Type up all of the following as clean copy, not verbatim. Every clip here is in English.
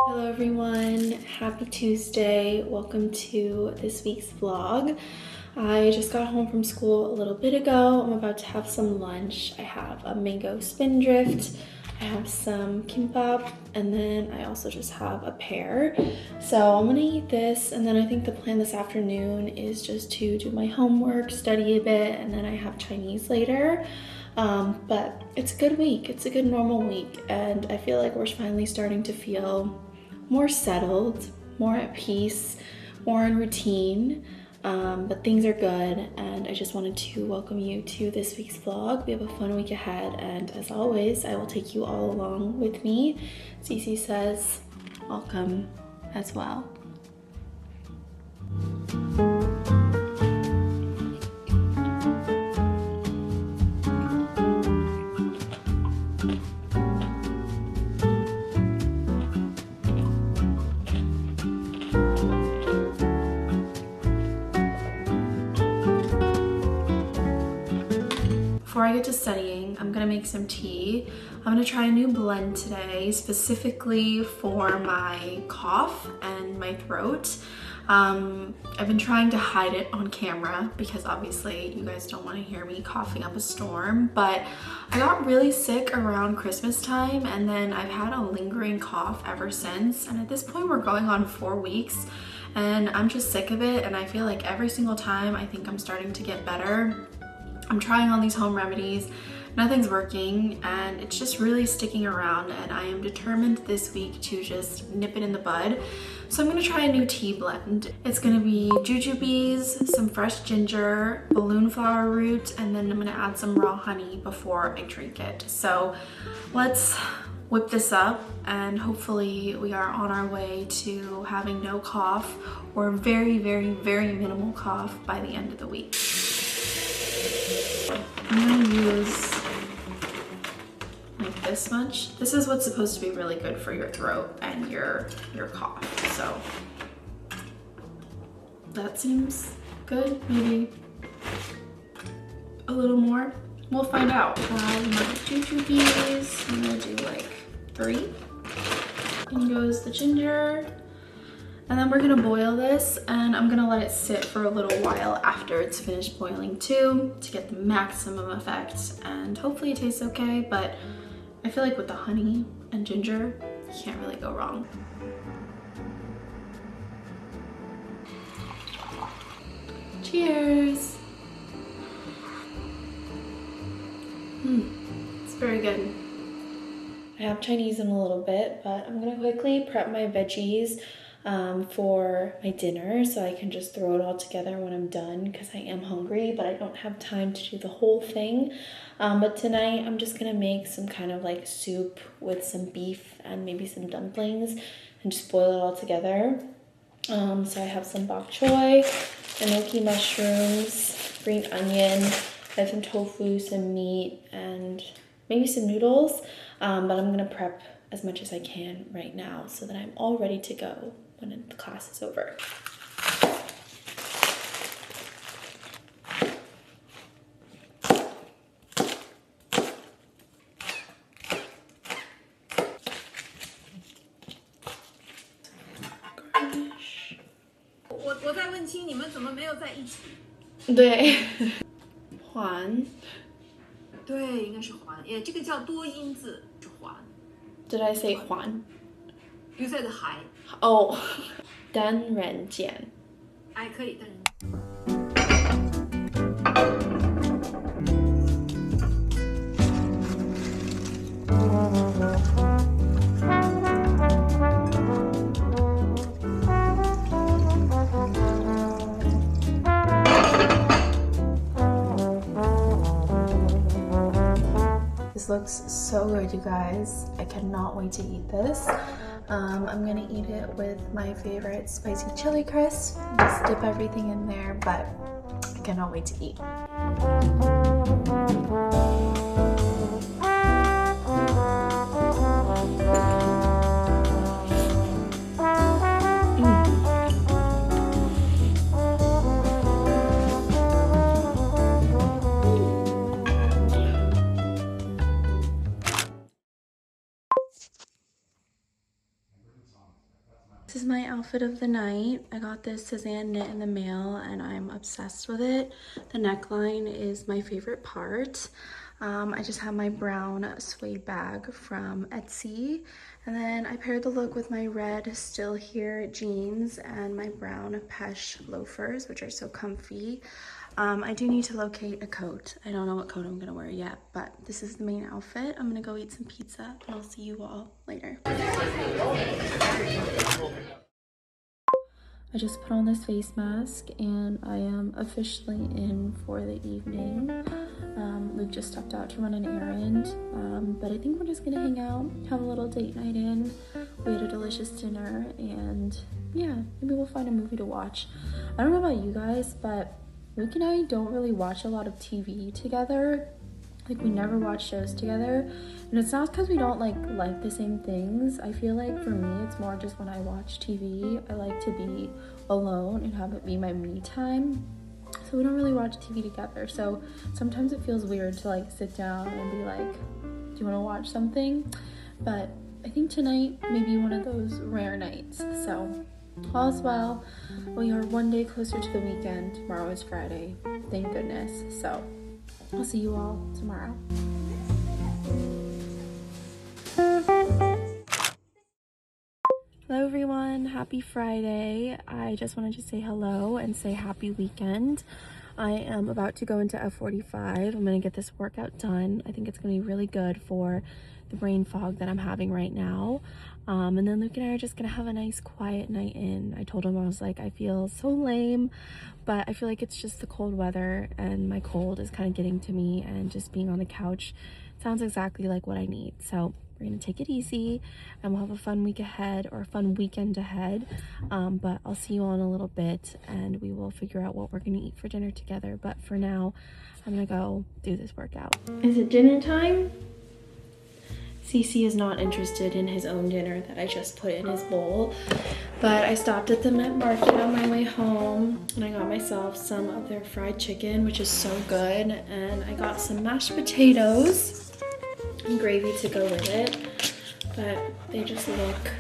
Hello everyone, happy Tuesday. Welcome to this week's vlog. I just got home from school a little bit ago. I'm about to have some lunch. I have a mango spindrift, I have some kimbap, and then I also just have a pear. So I'm gonna eat this, and then I think the plan this afternoon is just to do my homework, study a bit, and then I have Chinese later. But it's a good week. It's a good normal week, and I feel like we're finally starting to feel more settled, more at peace, more in routine, but things are good, and I just wanted to welcome you to this week's vlog. We have a fun week ahead, and as always, I will take you all along with me. Cece says, welcome as well. Before I get to studying, I'm gonna make some tea. I'm gonna try a new blend today, specifically for my cough and my throat. I've been trying to hide it on camera because obviously you guys don't want to hear me coughing up a storm, but I got really sick around Christmas time, and then I've had a lingering cough ever since, and at this point we're going on 4 weeks, and I'm just sick of it, and I feel like every single time I think I'm starting to get better. I'm trying all these home remedies, nothing's working, and it's just really sticking around, and I am determined this week to just nip it in the bud. So I'm gonna try a new tea blend. It's gonna be jujubes, some fresh ginger, balloon flower root, and then I'm gonna add some raw honey before I drink it. So let's whip this up, and hopefully we are on our way to having no cough or very, very, very minimal cough by the end of the week. I'm gonna use like this much. This is what's supposed to be really good for your throat and your cough. So that seems good. Maybe a little more. We'll find out. My jujubes. I'm gonna do like 3. In goes the ginger. And then we're gonna boil this, and I'm gonna let it sit for a little while after it's finished boiling too, to get the maximum effect, and hopefully it tastes okay, but I feel like with the honey and ginger, you can't really go wrong. Cheers! It's very good. I have Chinese in a little bit, but I'm gonna quickly prep my veggies for my dinner so I can just throw it all together when I'm done, because I am hungry, but I don't have time to do the whole thing. But tonight I'm just gonna make some kind of like soup with some beef and maybe some dumplings and just boil it all together. So I have some bok choy, enoki mushrooms, green onion, I have some tofu, some meat, and maybe some noodles. But I'm gonna prep as much as I can right now so that I'm all ready to go when the class is over. Garnish. 我在问清你们怎么没有在一起？对，环。对，应该是环，这个叫多音字，是环。Did I say 环？ You said 还。哦，单人间。哎，可以，但是。This looks so good, you guys. I cannot wait to eat this. I'm gonna eat it with my favorite spicy chili crisp. Just dip everything in there, but I cannot wait to eat. This is my outfit of the night. I got this Suzanne knit in the mail and I'm obsessed with it. The neckline is my favorite part. I just have my brown suede bag from Etsy. And then I paired the look with my red Still Here jeans and my brown Pesh loafers, which are so comfy. I do need to locate a coat. I don't know what coat I'm gonna wear yet, but this is the main outfit. I'm gonna go eat some pizza and I'll see you all later. I just put on this face mask and I am officially in for the evening. Luke just stepped out to run an errand, but I think we're just gonna hang out, have a little date night in. We had a delicious dinner and yeah, maybe we'll find a movie to watch. I don't know about you guys, but Luke and I don't really watch a lot of TV together. Like, we never watch shows together, and it's not because we don't like the same things. I feel like for me it's more just when I watch TV, I like to be alone and have it be my me time, so we don't really watch TV together. So sometimes it feels weird to like sit down and be like, do you want to watch something? But I think tonight may be one of those rare nights. So all's well. We are one day closer to the weekend. Tomorrow is Friday, thank goodness. So I'll see you all tomorrow. Hello everyone, happy Friday. I just wanted to say hello and say happy weekend. I am about to go into F45. I'm gonna get this workout done. I think it's gonna be really good for the brain fog that I'm having right now. And then Luke and I are just gonna have a nice quiet night in. I told him, I was like, I feel so lame, but I feel like it's just the cold weather and my cold is kind of getting to me, and just being on the couch sounds exactly like what I need. So we're gonna take it easy and we'll have a fun week ahead, or a fun weekend ahead. But I'll see you all in a little bit and we will figure out what we're gonna eat for dinner together. But for now, I'm gonna go do this workout. Is it dinner time? Cece is not interested in his own dinner that I just put in his bowl, but I stopped at the Met Market on my way home and I got myself some of their fried chicken, which is so good, and I got some mashed potatoes and gravy to go with it, but they just look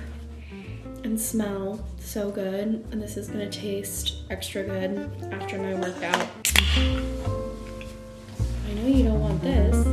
and smell so good, and this is gonna taste extra good after my workout. I know you don't want this.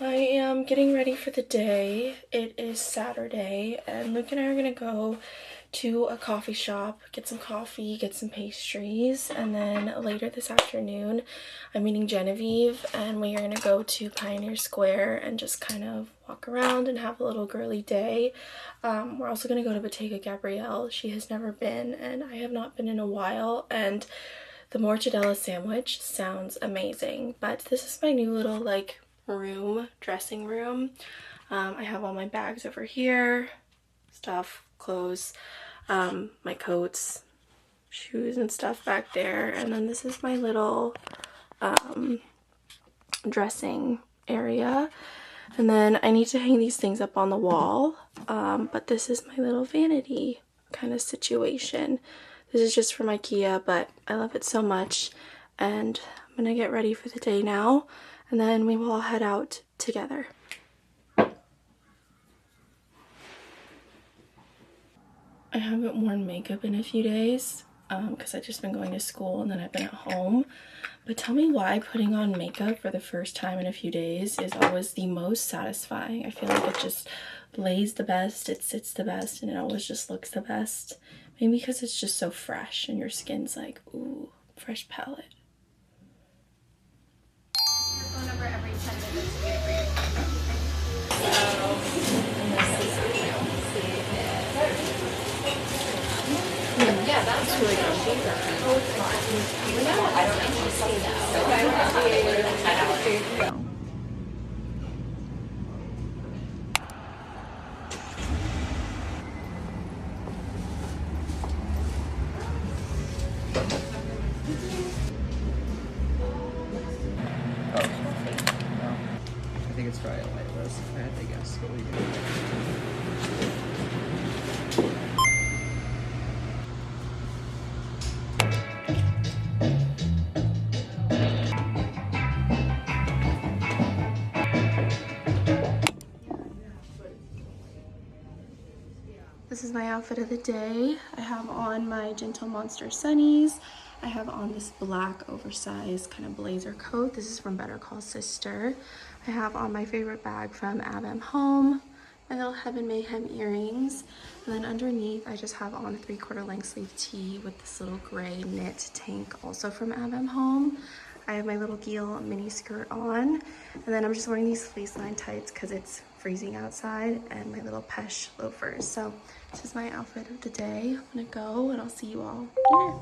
I am getting ready for the day. It is Saturday and Luke and I are gonna go to a coffee shop, get some coffee, get some pastries, and then later this afternoon I'm meeting Genevieve and we are gonna go to Pioneer Square and just kind of walk around and have a little girly day. We're also gonna go to Bottega Gabrielle. She has never been and I have not been in a while, and the mortadella sandwich sounds amazing. But this is my new little dressing room. I have all my bags over here, stuff, clothes, my coats, shoes and stuff back there, and then this is my little dressing area, and then I need to hang these things up on the wall, but this is my little vanity kind of situation. This is just from IKEA, but I love it so much, and I'm gonna get ready for the day now, and then we will all head out together. I haven't worn makeup in a few days because I've just been going to school and then I've been at home. But tell me why putting on makeup for the first time in a few days is always the most satisfying. I feel like it just lays the best, it sits the best, and it always just looks the best. Maybe because it's just so fresh and your skin's like, ooh, fresh palette. Over every 10 minutes to get for your yeah, that's really good. Oh, it's not. No, I don't actually see that. think it's probably a light roast if I had to guess. What would you This is my outfit of the day. I have on my Gentle Monster sunnies. I have on this black oversized kind of blazer coat. This is from Better Call Sister. I have on my favorite bag from Home, my little Heaven Mayhem earrings. And then underneath, I just have on a 3/4 length sleeve tee with this little gray knit tank, also from Home. I have my little Geel mini skirt on. And then I'm just wearing these fleece line tights because it's freezing outside, and my little Pesh loafers. So this is my outfit of the day. I'm gonna go and I'll see you all later.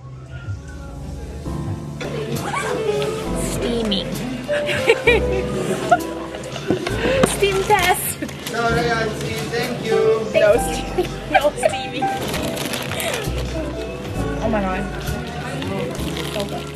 Steaming. Steam test. Sorry, I see. Thank you. No steaming. No steaming. Oh my god. So good.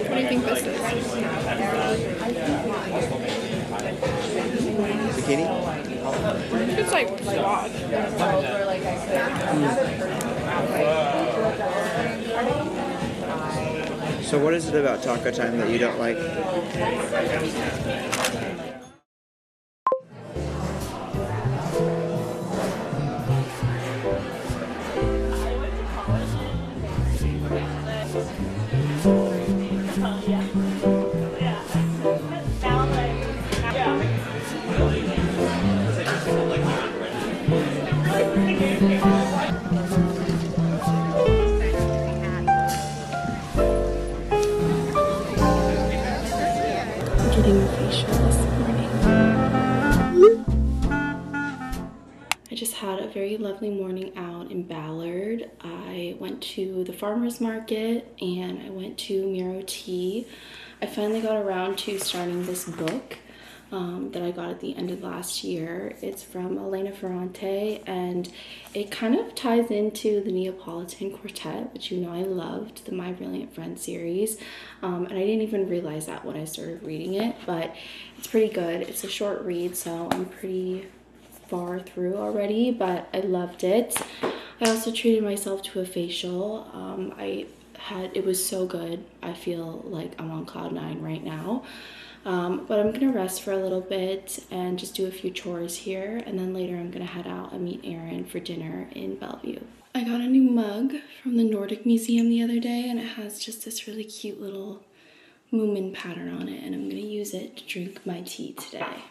What do you think this is? Bikini? It's like squad. So what is it about taco time that you don't like? Getting a facial this morning. I just had a very lovely morning out in Ballard. I went to the farmer's market and I went to Miro Tea. I finally got around to starting this book that I got at the end of last year. It's from Elena Ferrante, and it kind of ties into the Neapolitan Quartet, which you know I loved, the My Brilliant Friend series. And I didn't even realize that when I started reading it, but it's pretty good. It's a short read, so I'm pretty far through already, but I loved it. I also treated myself to a facial. It was so good. I feel like I'm on cloud 9 right now. But I'm gonna rest for a little bit and just do a few chores here, and then later I'm gonna head out and meet Aaron for dinner in Bellevue. I got a new mug from the Nordic Museum the other day, and it has just this really cute little Moomin pattern on it, and I'm gonna use it to drink my tea today.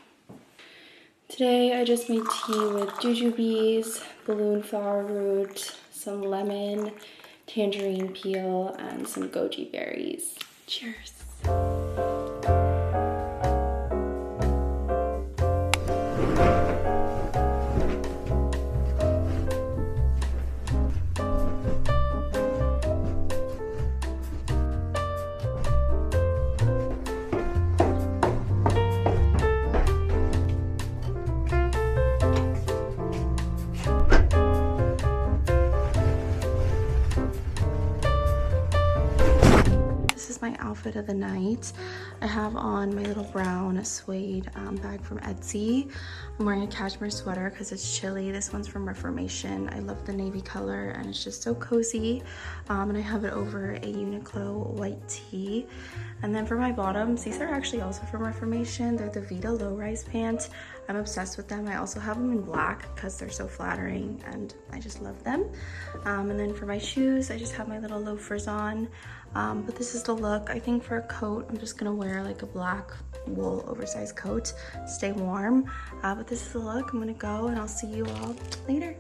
Today I just made tea with jujubes, balloon flower root, some lemon, tangerine peel, and some goji berries. Cheers. My outfit of the night. I have on my little brown suede bag from Etsy. I'm wearing a cashmere sweater because it's chilly. This one's from Reformation. I love the navy color and it's just so cozy. And I have it over a Uniqlo white tee. And then for my bottoms, these are actually also from Reformation. They're the Vita low-rise pants. I'm obsessed with them. I also have them in black because they're so flattering and I just love them. And then for my shoes, I just have my little loafers on. But this is the look. I think for a coat, I'm just gonna wear like a black wool oversized coat, stay warm. But this is the look. I'm gonna go and I'll see you all later.